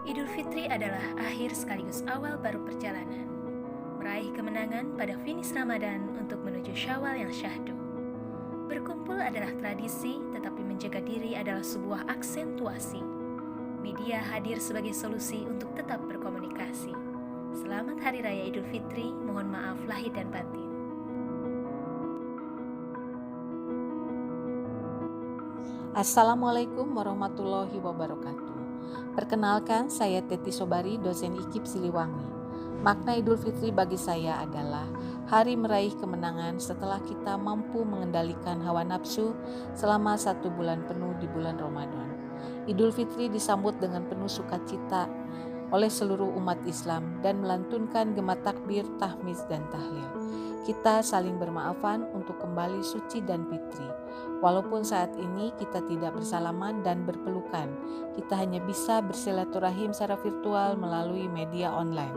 Idul Fitri adalah akhir sekaligus awal baru perjalanan, meraih kemenangan pada finish Ramadan untuk menuju Syawal yang syahdu. Berkumpul adalah tradisi, tetapi menjaga diri adalah sebuah aksentuasi. Media hadir sebagai solusi untuk tetap berkomunikasi. Selamat Hari Raya Idul Fitri, mohon maaf lahir dan batin. Assalamualaikum warahmatullahi wabarakatuh. Perkenalkan, saya Teti Sobari, dosen IKIP Siliwangi. Makna Idul Fitri bagi saya adalah hari meraih kemenangan setelah kita mampu mengendalikan hawa nafsu selama 1 bulan penuh di bulan Ramadan. Idul Fitri disambut dengan penuh sukacita oleh seluruh umat Islam dan melantunkan gema takbir, tahmid, dan tahlil. Kita saling bermaafan untuk kembali suci dan fitri. Walaupun saat ini kita tidak bersalaman dan berpelukan, kita hanya bisa bersilaturahim secara virtual melalui media online.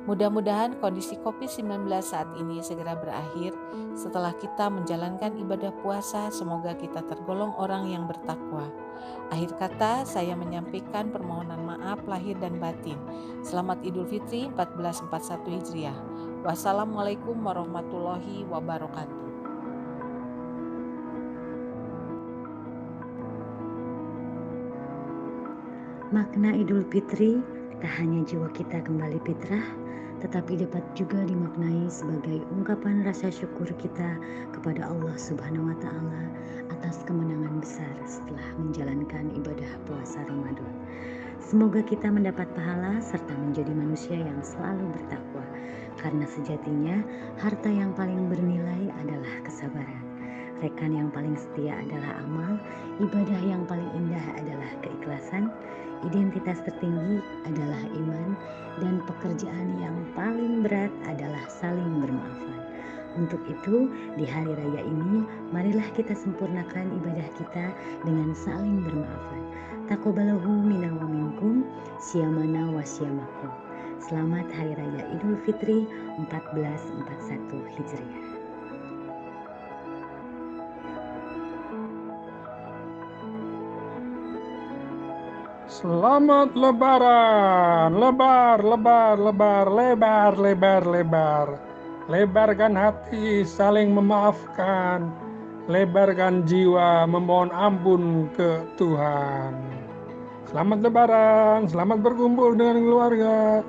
Mudah-mudahan kondisi COVID-19 saat ini segera berakhir. Setelah kita menjalankan ibadah puasa, semoga kita tergolong orang yang bertakwa. Akhir kata, saya menyampaikan permohonan maaf lahir dan batin. Selamat Idul Fitri 1441 Hijriah. Wassalamualaikum warahmatullahi wabarakatuh. Makna Idul Fitri tak hanya jiwa kita kembali fitrah, tetapi dapat juga dimaknai sebagai ungkapan rasa syukur kita kepada Allah Subhanahu wa Ta'ala atas kemenangan besar setelah menjalankan ibadah puasa Ramadan. Semoga kita mendapat pahala serta menjadi manusia yang selalu bertakwa, karena sejatinya harta yang paling bernilai adalah kesabaran. Rekan yang paling setia adalah amal, ibadah yang paling indah adalah keikhlasan, identitas tertinggi adalah iman, dan pekerjaan yang paling berat adalah saling bermaafan. Untuk itu, di hari raya ini, marilah kita sempurnakan ibadah kita dengan saling bermaafan. Taqabbalahu minna wa minkum, syamana wa syamakum. Selamat Hari Raya Idul Fitri 1441 Hijriah. Selamat Lebaran, lebar. Lebarkan hati, saling memaafkan. Lebarkan jiwa, memohon ampun ke Tuhan. Selamat Lebaran, selamat berkumpul dengan keluarga.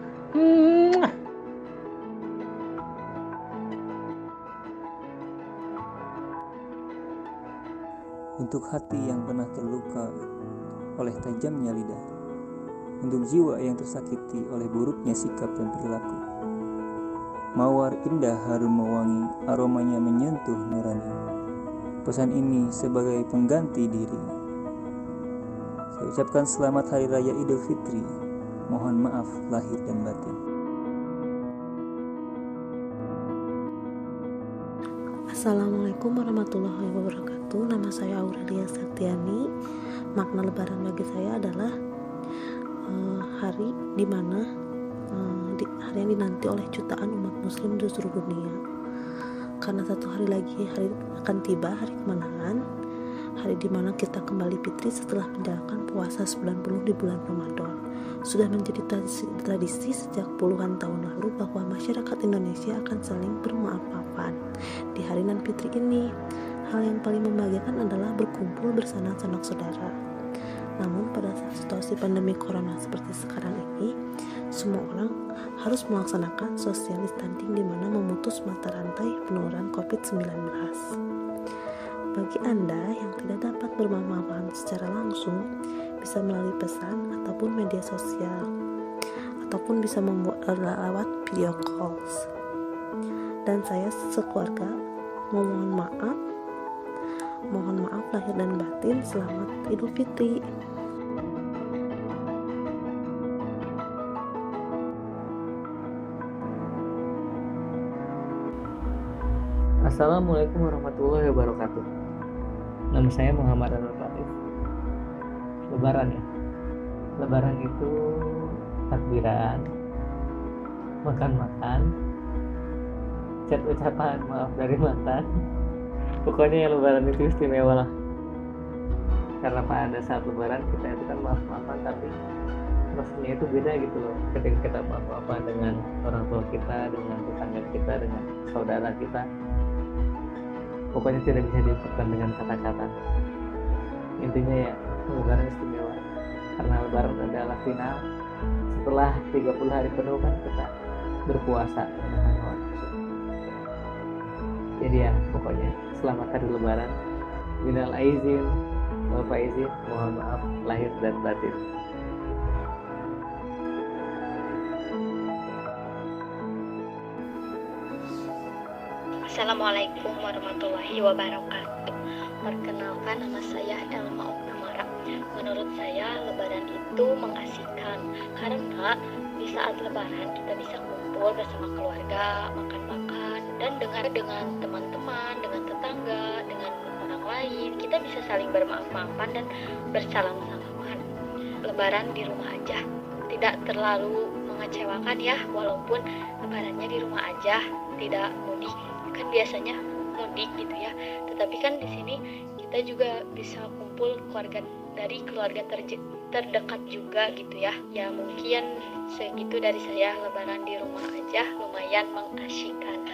Untuk hati yang pernah terluka oleh tajamnya lidah, untuk jiwa yang tersakiti oleh buruknya sikap dan perilaku. Mawar indah harum mewangi, aromanya menyentuh nurani. Pesan ini sebagai pengganti diri. Saya ucapkan selamat Hari Raya Idul Fitri. Mohon maaf lahir dan batin. Assalamualaikum warahmatullahi wabarakatuh. Nama saya Aurelia Septiani. Makna Lebaran bagi saya adalah hari di mana hari yang dinanti oleh jutaan umat muslim di seluruh dunia. Karena satu hari lagi hari akan tiba, hari kemenangan, hari di mana kita kembali fitri setelah menjalankan puasa 9 penuh di bulan Ramadan. Sudah menjadi tradisi sejak puluhan tahun lalu bahwa masyarakat Indonesia akan saling bermaaf-maafan di hari nan fitri ini. Hal yang paling membahagiakan adalah berkumpul bersama sanak saudara. Namun pada situasi pandemi corona seperti sekarang ini, semua orang harus melaksanakan social distancing di mana memutus mata rantai penularan COVID-19. Bagi Anda yang tidak dapat bermaaf-maafan secara langsung, bisa melalui pesan ataupun media sosial, ataupun bisa membuat lewat video calls. Dan saya sekeluarga mohon maaf lahir dan batin. Selamat Idul Fitri. Assalamualaikum warahmatullahi wabarakatuh. Nama saya Muhammad Anwar Latif. Lebaran ya. Lebaran itu takbiran, makan-makan, chat ucapan maaf dari mantan. Pokoknya yang Lebaran itu istimewa lah. Karena pada saat Lebaran kita itu kan maaf-maafan, tapi rasanya itu beda gitu loh ketika kita apa-apa dengan orang tua kita, dengan tetangga kita, dengan saudara kita. Pokoknya tidak bisa diungkapkan dengan kata-kata. Intinya ya, lebaran istimewa karena lebaran adalah final setelah 30 hari penuh kan kita berpuasa menahan hawa nafsu. Jadi ya pokoknya selamat hari lebaran. Minal aizin wal faizin, mohon maaf lahir dan batin. Assalamualaikum warahmatullahi wabarakatuh. Perkenalkan, nama saya Elma Oknamara. Menurut saya lebaran itu mengasihkan karena di saat lebaran kita bisa kumpul bersama keluarga, makan-makan, dan dengan teman-teman, dengan tetangga, dengan orang lain. Kita bisa saling bermaaf-maafan dan bersalam-salaman. Lebaran di rumah aja, tidak terlalu mengecewakan ya, walaupun lebarannya di rumah aja, tidak mudik. Kan biasanya mudik gitu ya, tetapi kan di sini kita juga bisa kumpul dari keluarga terdekat juga gitu ya. Ya mungkin segitu dari saya, lebaran di rumah aja lumayan mengasyikkan.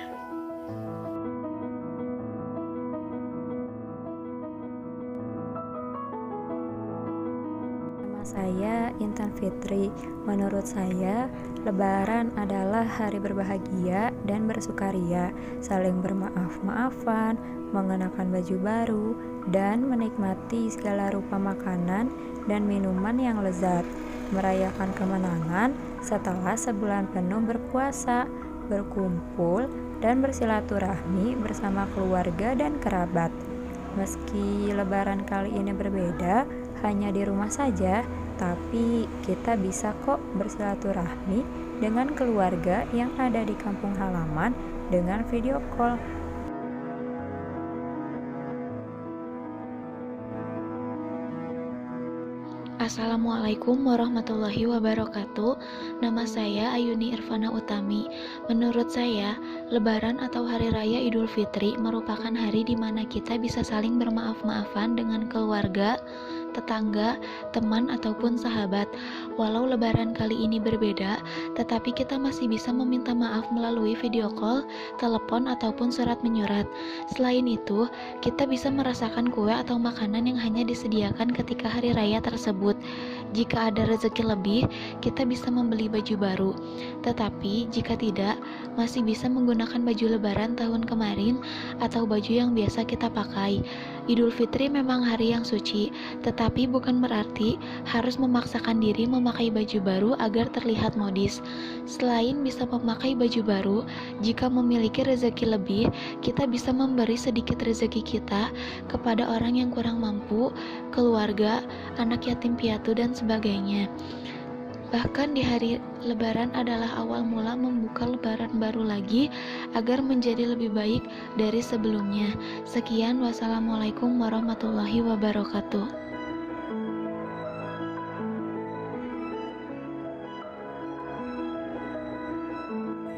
Nama saya Intan Fitri. Menurut saya, Lebaran adalah hari berbahagia dan bersukaria, saling bermaaf-maafan, mengenakan baju baru, dan menikmati segala rupa makanan dan minuman yang lezat, merayakan kemenangan setelah sebulan penuh berpuasa, berkumpul, dan bersilaturahmi bersama keluarga dan kerabat. Meski Lebaran kali ini berbeda, hanya di rumah saja, tapi kita bisa kok bersilaturahmi dengan keluarga yang ada di kampung halaman dengan video call. Assalamualaikum warahmatullahi wabarakatuh. Nama saya Ayuni Irfana Utami. Menurut saya, Lebaran atau Hari Raya Idul Fitri merupakan hari di mana kita bisa saling bermaaf-maafan dengan keluarga, tetangga, teman, ataupun sahabat. Walau Lebaran kali ini berbeda, tetapi kita masih bisa meminta maaf melalui video call, telepon, ataupun surat menyurat. Selain itu, kita bisa merasakan kue atau makanan yang hanya disediakan ketika hari raya tersebut. Jika ada rezeki lebih, kita bisa membeli baju baru. Tetapi jika tidak, masih bisa menggunakan baju lebaran tahun kemarin atau baju yang biasa kita pakai. Idul Fitri memang hari yang suci, tetapi bukan berarti harus memaksakan diri memakai baju baru agar terlihat modis. Selain bisa memakai baju baru, jika memiliki rezeki lebih, kita bisa memberi sedikit rezeki kita kepada orang yang kurang mampu, keluarga, anak yatim piatu, dan sebagainya. Bahkan di hari Lebaran adalah awal mula membuka Lebaran baru lagi agar menjadi lebih baik dari sebelumnya. Sekian, wassalamualaikum warahmatullahi wabarakatuh.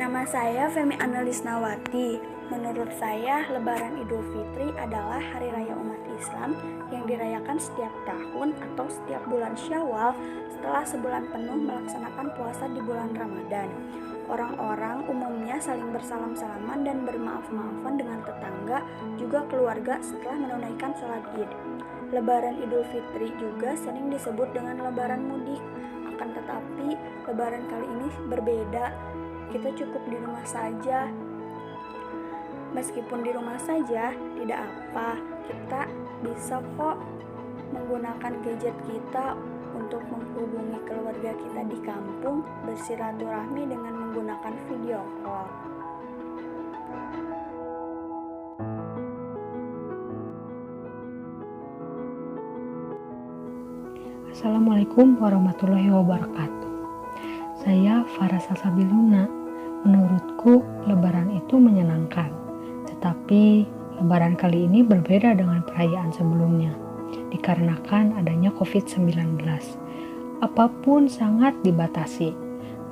Nama saya Femi Analis Nawati. Menurut saya, Lebaran Idul Fitri adalah hari raya umat Islam yang dirayakan setiap tahun atau setiap bulan Syawal setelah sebulan penuh melaksanakan puasa di bulan Ramadan. Orang-orang umumnya saling bersalam-salaman dan bermaaf-maafan dengan tetangga, juga keluarga setelah menunaikan sholat Id. Lebaran Idul Fitri juga sering disebut dengan Lebaran mudik. Akan tetapi, Lebaran kali ini berbeda. Kita cukup di rumah saja. Meskipun di rumah saja, tidak apa, kita bisa kok menggunakan gadget kita untuk menghubungi keluarga kita di kampung, bersilaturahmi dengan menggunakan video call. Assalamualaikum warahmatullahi wabarakatuh. Saya Farah Salsabiluna. Menurutku, Lebaran itu menyenangkan. Tetapi Lebaran kali ini berbeda dengan perayaan sebelumnya, dikarenakan adanya COVID-19. Apapun sangat dibatasi,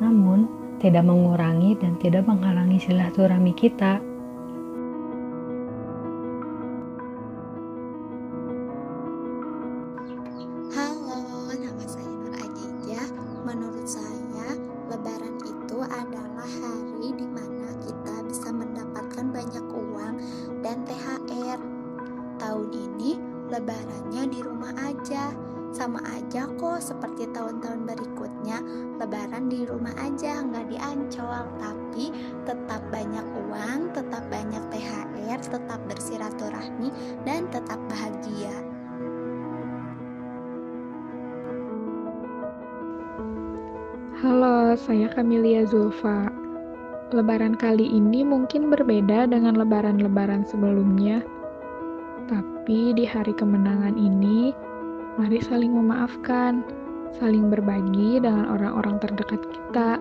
namun tidak mengurangi dan tidak menghalangi silaturahmi kita. Halo, nama saya Nur Ajijah. Menurut aja kok seperti tahun-tahun berikutnya. Lebaran di rumah aja, nggak di Ancol, tapi tetap banyak uang, tetap banyak THR, tetap bersilaturahmi, dan tetap bahagia. Halo, saya Kamilia Zulfa. Lebaran kali ini mungkin berbeda dengan lebaran-lebaran sebelumnya. Tapi di hari kemenangan ini, mari saling memaafkan, saling berbagi dengan orang-orang terdekat kita.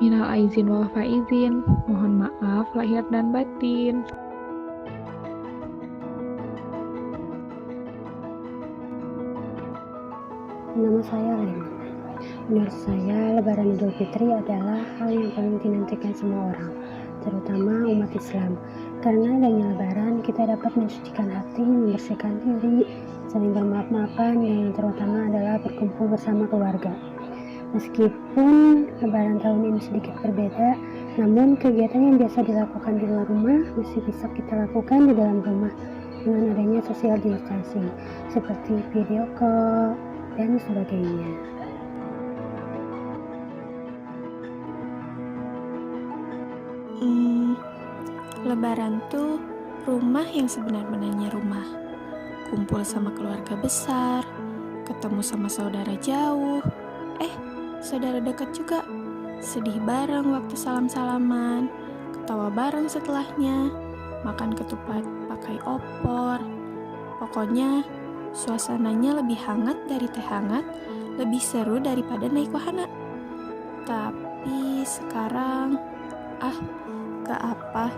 Minal aizin wal faizin, mohon maaf lahir dan batin. Nama saya Lena. Menurut saya, Lebaran Idul Fitri adalah hal yang paling dinantikan semua orang, terutama umat Islam. Karena adanya Lebaran, kita dapat mensucikan hati, membersihkan diri, saling bermaaf-maafan, dan yang terutama adalah berkumpul bersama keluarga. Meskipun Lebaran tahun ini sedikit berbeda, namun kegiatan yang biasa dilakukan di luar rumah masih bisa kita lakukan di dalam rumah dengan adanya social distancing, seperti video call dan sebagainya. Lebaran tuh rumah yang sebenar-benarnya rumah. Kumpul sama keluarga besar, ketemu sama saudara jauh, saudara dekat juga. Sedih bareng waktu salam-salaman, ketawa bareng setelahnya, makan ketupat pakai opor. Pokoknya suasananya lebih hangat dari teh hangat, lebih seru daripada naik wahana. Tapi sekarang, gak apa.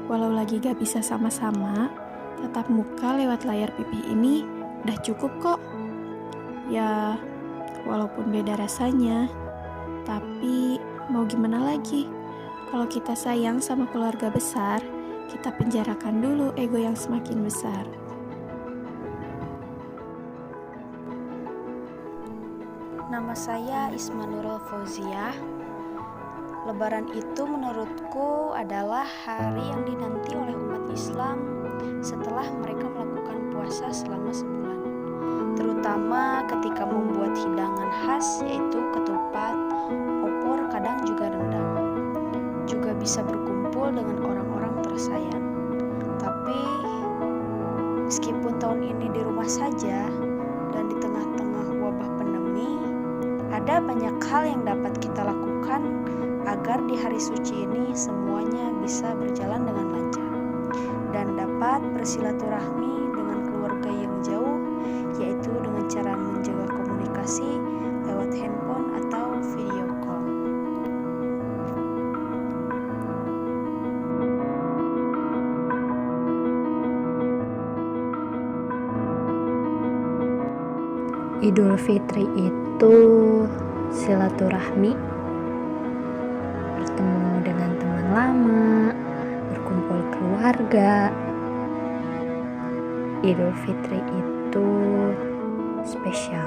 Walau lagi gak bisa sama-sama, tatap muka lewat layar pipih ini udah cukup kok. Ya, walaupun beda rasanya, tapi mau gimana lagi? Kalau kita sayang sama keluarga besar, kita penjarakan dulu ego yang semakin besar. Nama saya Isma Nurul Fauziah. Lebaran itu menurutku adalah hari yang dinanti oleh umat Islam setelah mereka melakukan puasa selama sebulan. Terutama ketika membuat hidangan khas yaitu ketupat, opor, kadang juga rendang. Juga bisa berkumpul dengan orang-orang tersayang. Tapi meskipun tahun ini di rumah saja dan di tengah-tengah wabah pandemi, ada banyak hal yang dapat kita lakukan agar di hari suci ini semuanya bisa berjalan dengan lancar dan dapat bersilaturahmi dengan keluarga yang jauh, yaitu dengan cara menjaga komunikasi lewat handphone atau video call. Idul Fitri itu silaturahmi, bertemu dengan teman lama, berkumpul keluarga. Idul Fitri itu spesial.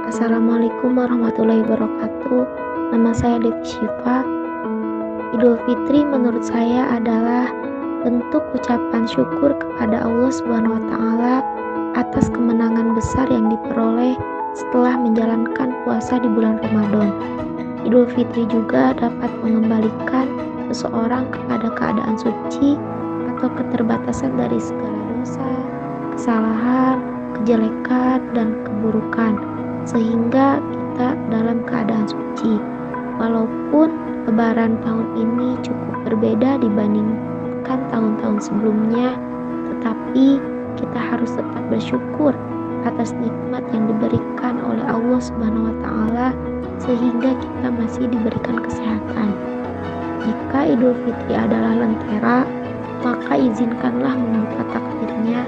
Assalamualaikum warahmatullahi wabarakatuh. Nama saya Devi Syifa. Idul Fitri menurut saya adalah bentuk ucapan syukur kepada Allah Subhanahu wa Ta'ala atas kemenangan besar yang diperoleh setelah menjalankan puasa di bulan Ramadan. Idul Fitri juga dapat mengembalikan seseorang kepada keadaan suci atau keterbatasan dari segala dosa, kesalahan, kejelekan, dan keburukan, sehingga kita dalam keadaan suci. Walaupun Lebaran tahun ini cukup berbeda dibandingkan tahun-tahun sebelumnya, tetapi kita harus tetap bersyukur atas nikmat yang diberikan oleh Allah Subhanahu wa Ta'ala sehingga kita masih diberikan kesehatan. Jika Idul Fitri adalah lentera, maka izinkanlah membuka takdirnya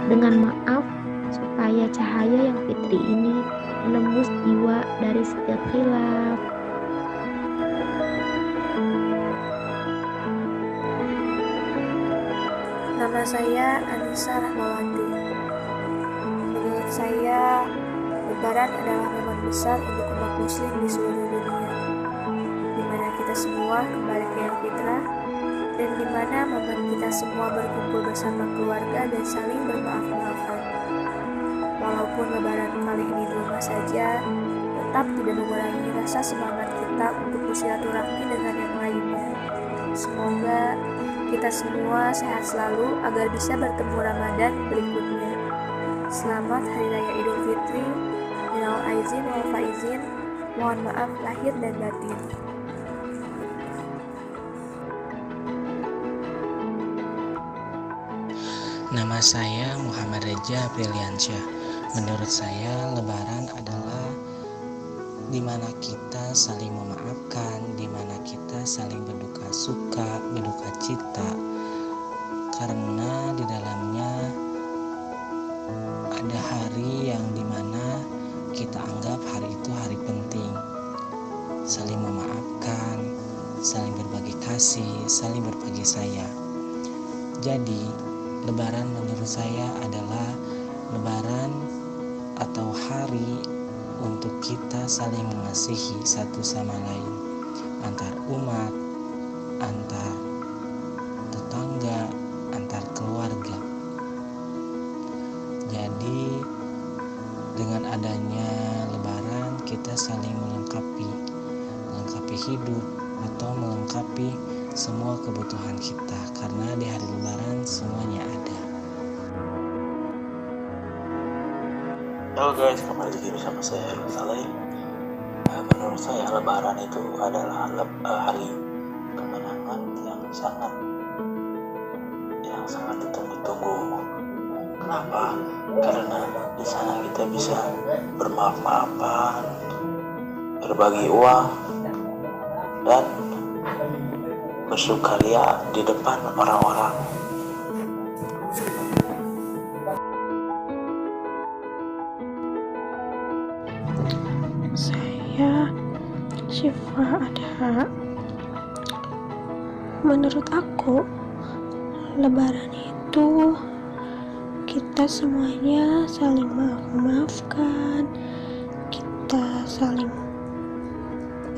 dengan maaf supaya cahaya yang fitri ini menembus jiwa dari setiap khilaf. Nama saya Anissa Rahmawati. Menurut saya, Lebaran adalah momen besar untuk umat muslim di seluruh dunia, di mana kita semua kembali ke yang fitrah, dan di mana momen kita semua berkumpul bersama keluarga dan saling bermaaf-maafan. Walaupun lebaran kali ini di rumah saja, tetap tidak mengurangi rasa semangat kita untuk bersilaturahmi dengan yang lainnya. Semoga kita semua sehat selalu agar bisa bertemu Ramadan berikutnya. Selamat Hari Raya Idul Fitri. Minal aizin wal faizin. Mohon maaf lahir dan batin. Nama saya Muhammad Reja Apriliansyah. Menurut saya Lebaran adalah di mana kita saling memaafkan, di mana kita saling berduka suka, berduka cita, karena di dalamnya ada hari yang dimana kita anggap hari itu hari penting, saling memaafkan, saling berbagi kasih, saling berbagi sayang. Jadi Lebaran menurut saya adalah Lebaran atau hari untuk kita saling mengasihi satu sama lain, antar umat, antar tetangga, antar keluarga. Jadi dengan adanya Lebaran kita saling melengkapi hidup atau melengkapi semua kebutuhan kita, karena di hari Lebaran semuanya ada. Halo guys, kembali lagi bersama saya Erwin Saleh. Menurut saya Lebaran itu adalah hari kemenangan yang sangat ditunggu-tunggu. Kenapa? Karena di sana kita bisa bermaaf-maafan, berbagi uang, dan bersukaria di depan orang-orang. Saya Syifa Adha. Menurut aku, Lebaran itu kita semuanya saling maaf-maafkan, kita saling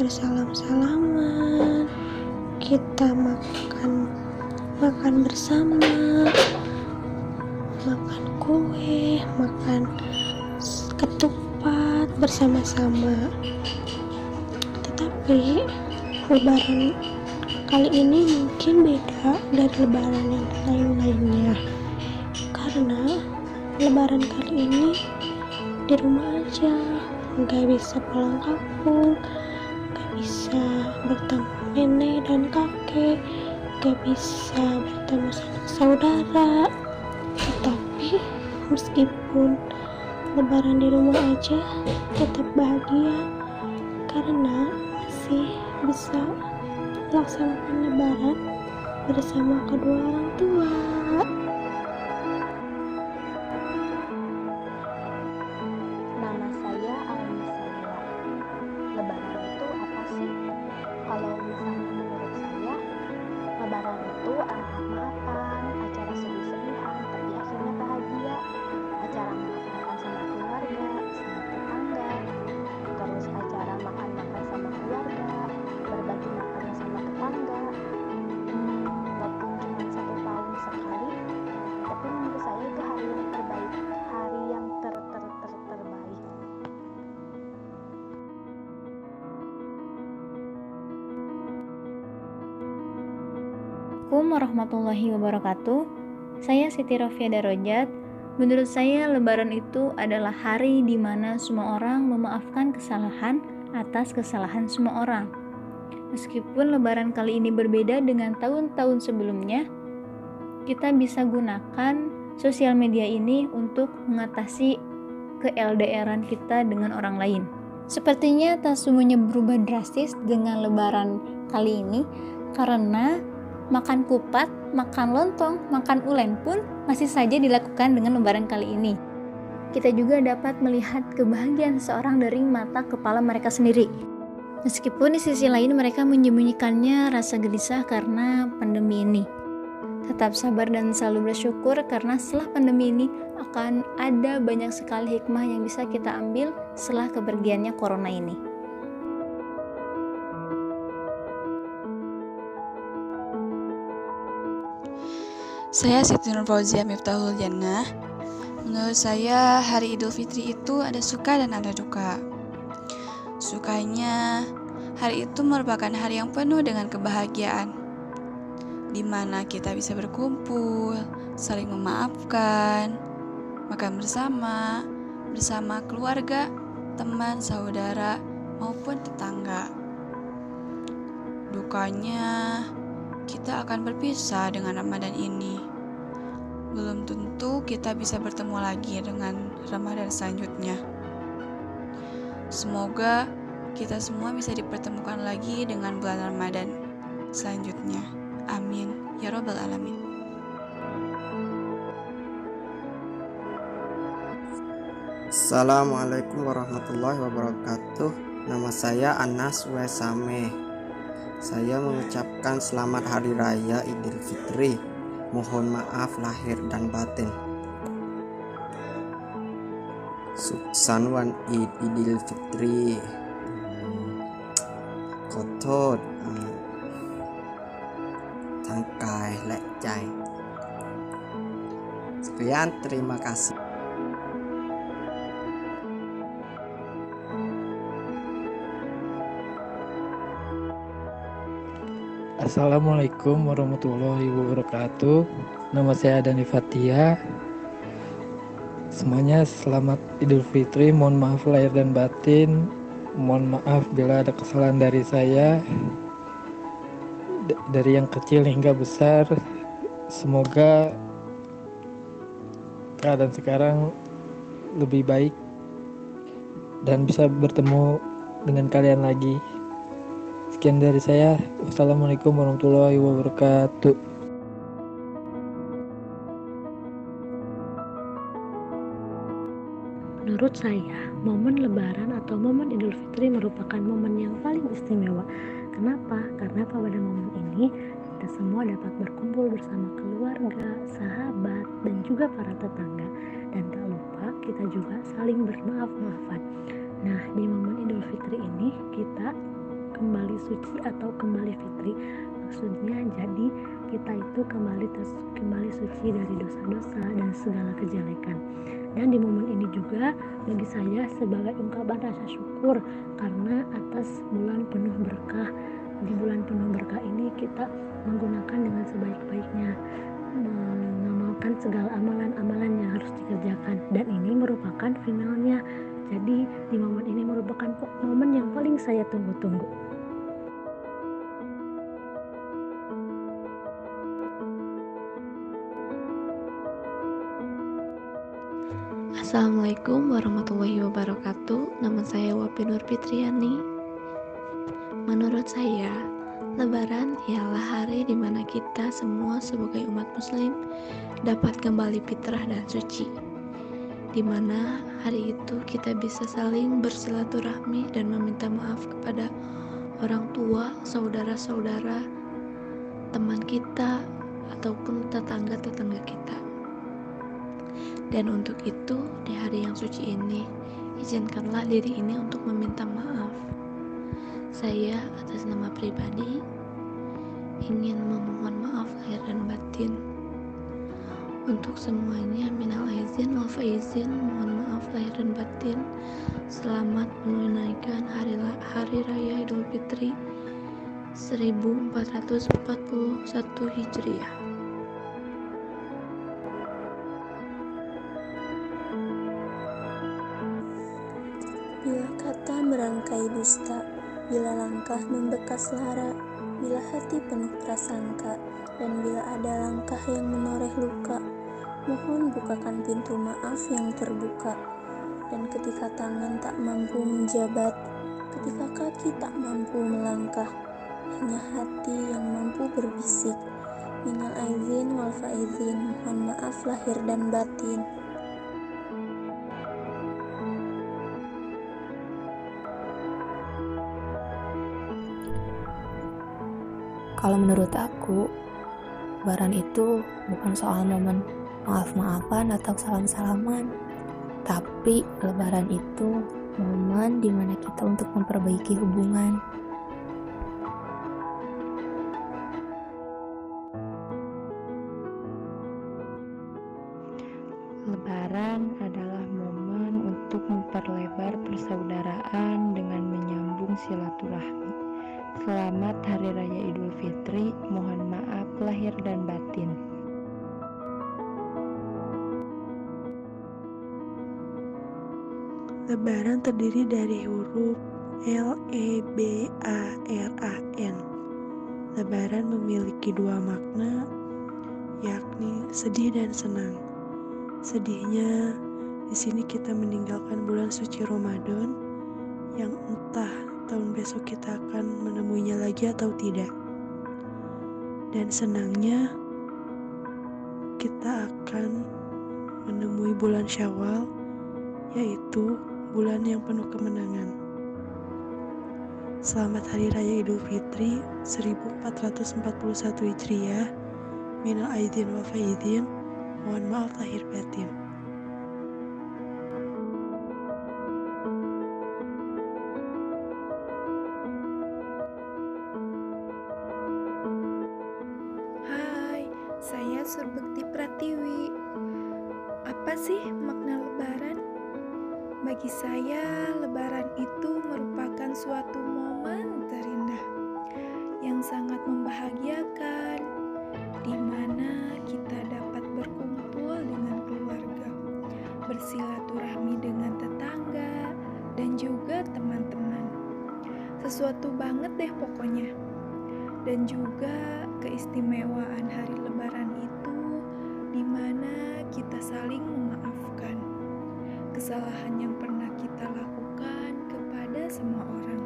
bersalam-salaman, kita makan bersama, makan kue, makan ketupat bersama-sama. Tetapi Lebaran kali ini mungkin beda dari Lebaran yang lain-lainnya, karena Lebaran kali ini di rumah aja, nggak bisa pulang kampung, nggak bisa bertemu nenek dan kakek, nggak bisa bertemu saudara. Tetapi meskipun Lebaran di rumah aja tetap bahagia, karena masih bisa melaksanakan Lebaran bersama kedua orang tua. Nama saya Alisa. Lebaran itu apa sih? Kalau misalnya menurut saya, Lebaran itu maaf-maafan, acara sedih-sedihan tapi akhirnya bahagia, acara maaf-maafan sama keluarga, sama tetangga, terus acara makan-makan sama keluarga, berbagi makanan sama tetangga. Walaupun cuma 1 tahun sekali, tapi menurut saya itu hari yang terbaik, hari yang terbaik. Assalamualaikum warahmatullahi wabarakatuh. Saya Siti Rofia Darojat. Menurut saya Lebaran itu adalah hari di mana semua orang memaafkan kesalahan atas kesalahan semua orang. Meskipun Lebaran kali ini berbeda dengan tahun-tahun sebelumnya, kita bisa gunakan sosial media ini untuk mengatasi ke-LDR-an kita dengan orang lain. Sepertinya tak semuanya berubah drastis dengan Lebaran kali ini, karena makan kupat, makan lontong, makan ulen pun masih saja dilakukan dengan Lebaran kali ini. Kita juga dapat melihat kebahagiaan seseorang dari mata kepala mereka sendiri. Meskipun di sisi lain mereka menyembunyikannya rasa gelisah karena pandemi ini. Tetap sabar dan selalu bersyukur, karena setelah pandemi ini akan ada banyak sekali hikmah yang bisa kita ambil setelah kepergiannya corona ini. Saya Siti Nur Fauzia Miftahul Jannah. Menurut saya hari Idul Fitri itu ada suka dan ada duka. Sukanya, hari itu merupakan hari yang penuh dengan kebahagiaan, di mana kita bisa berkumpul, saling memaafkan, makan bersama keluarga, teman, saudara, maupun tetangga. Dukanya, kita akan berpisah dengan Ramadan ini. Belum tentu kita bisa bertemu lagi dengan Ramadan selanjutnya. Semoga kita semua bisa dipertemukan lagi dengan bulan Ramadan selanjutnya. Amin. Ya Rabbal Alamin. Assalamualaikum warahmatullahi wabarakatuh. Nama saya Anas Wesame. Saya mengucapkan selamat Hari Raya Idul Fitri. Mohon maaf lahir dan batin. Suksanwan Idul Fitri. Kotot Tangkai Lekjai. Sekian, terima kasih. Assalamualaikum warahmatullahi wabarakatuh. Nama saya Dani Fatia. Semuanya selamat Idul Fitri. Mohon maaf lahir dan batin. Mohon maaf bila ada kesalahan dari saya, dari yang kecil hingga besar. Semoga keadaan sekarang lebih baik dan bisa bertemu dengan kalian lagi. Sekian dari saya. Wassalamualaikum warahmatullahi wabarakatuh. Menurut saya, momen Lebaran atau momen Idul Fitri merupakan momen yang paling istimewa. Kenapa? Karena pada momen ini kita semua dapat berkumpul bersama keluarga, sahabat, dan juga para tetangga. Dan tak lupa kita juga saling bermaaf-maafan. Nah, di momen Idul Fitri ini kita kembali suci atau kembali fitri. Maksudnya jadi kita itu kembali suci dari dosa-dosa dan segala kejelekan. Dan di momen ini juga bagi saya sebagai ungkapan rasa syukur karena atas bulan penuh berkah. Di bulan penuh berkah ini kita menggunakan dengan sebaik-baiknya, mengamalkan segala amalan-amalan yang harus dikerjakan, dan ini merupakan finalnya. Jadi di momen ini merupakan momen yang paling saya tunggu-tunggu. Assalamualaikum warahmatullahi wabarakatuh. Nama saya Wapi Nur Fitriani. Menurut saya, Lebaran ialah hari di mana kita semua sebagai umat muslim dapat kembali fitrah dan suci, di mana hari itu kita bisa saling bersilaturahmi dan meminta maaf kepada orang tua, saudara-saudara, teman kita, ataupun tetangga-tetangga kita. Dan untuk itu, di hari yang suci ini, izinkanlah diri ini untuk meminta maaf. Saya atas nama pribadi ingin memohon maaf lahir dan batin. Untuk semuanya, minal aizin wal faizin, mohon maaf lahir dan batin. Selamat menunaikan hari raya Idul Fitri 1441 Hijriah. Bila kata merangkai dusta, bila langkah membekas lara, bila hati penuh prasangka, dan bila ada langkah yang menoreh luka, mohon bukakan pintu maaf yang terbuka. Dan ketika tangan tak mampu menjabat, ketika kaki tak mampu melangkah, hanya hati yang mampu berbisik, minal aizin wal faizin, mohon maaf lahir dan batin. Kalau menurut aku, Lebaran itu bukan soal momen maaf-maafan atau salam-salaman, tapi Lebaran itu momen dimana kita untuk memperbaiki hubungan. Lebaran adalah momen untuk memperlebar persaudaraan dengan menyambung silaturahmi. Selamat Hari Raya Idul Fitri, mohon maaf lahir dan batin. Lebaran terdiri dari huruf L, E, B, A, R, A, N. Lebaran memiliki dua makna, yakni sedih dan senang. Sedihnya, di sini kita meninggalkan bulan suci Ramadan yang entah tahun besok kita akan menemuinya lagi atau tidak. Dan senangnya, kita akan menemui bulan Syawal, yaitu bulan yang penuh kemenangan. Selamat Hari Raya Idul Fitri 1441 Hijriah. Minal aidin wal faizin. Mohon maaf lahir batin. Hai, saya Surbekti Pratiwi. Apa sih makna Lebaran? Bagi saya, Lebaran itu merupakan suatu momen terindah yang sangat membahagiakan, di mana kita dapat berkumpul dengan keluarga, bersilaturahmi dengan tetangga, dan juga teman-teman. Sesuatu banget deh pokoknya. Dan juga keistimewaan hari Lebaran itu, di mana kita saling memaafkan kesalahan yang pernah kita lakukan kepada semua orang,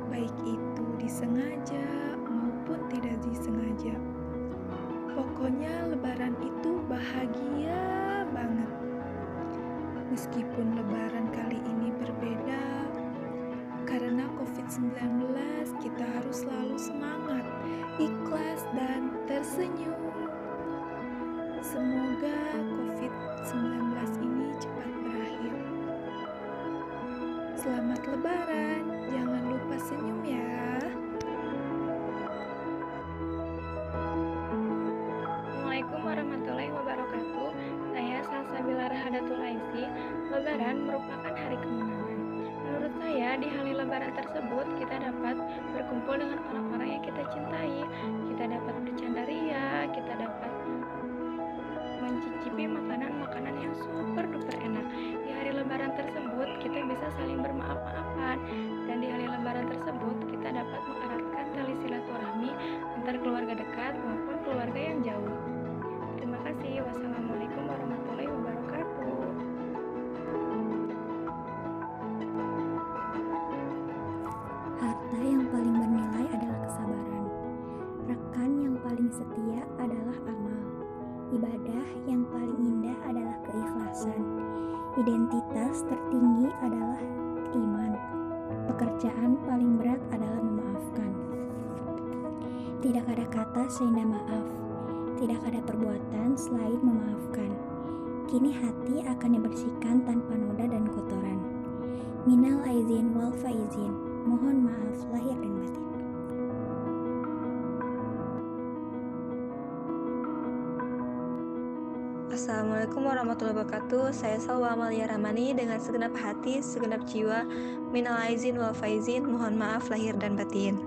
baik itu disengaja maupun tidak disengaja. Pokoknya Lebaran itu bahagia banget. Meskipun Lebaran kali ini berbeda, karena COVID-19 kita harus selalu semangat, ikhlas, dan tersenyum. Semoga COVID-19 ini cepat berakhir. Selamat Lebaran, jangan lupa senyum ya. Assalamualaikum warahmatullahi wabarakatuh. Saya Salsabila Rahadatul Aisy. Lebaran merupakan hari kemenangan. Menurut saya, di hari Lebaran tersebut kita dapat berkumpul dengan orang-orang yang kita cintai. Kita dapat bercanda ria, kita dapat mencicipi makanan-makanan yang super duper enak. Di hari Lebaran tersebut kita bisa saling bermaaf-maafan, dan di hari Lebaran tersebut kita dapat mengeratkan tali silaturahmi antar keluarga dekat maupun keluarga yang jauh. Terima kasih. Wassalamualaikum warahmatullahi wabarakatuh. Harta yang paling bernilai adalah kesabaran. Rekan yang paling setia adalah amal. Ibadah yang paling indah adalah keikhlasan. Identitas tertinggi adalah iman. Pekerjaan paling berat adalah memaafkan. Tidak ada kata seindah maaf. Tidak ada perbuatan selain memaafkan. Kini hati akan dibersihkan tanpa noda dan kotoran. Minal aizin wal faizin. Mohon maaf lahir dan batin. Assalamualaikum warahmatullahi wabarakatuh. Saya Salwa Amalia Ramani dengan segenap hati, segenap jiwa. Minal aizin wal faizin. Mohon maaf lahir dan batin.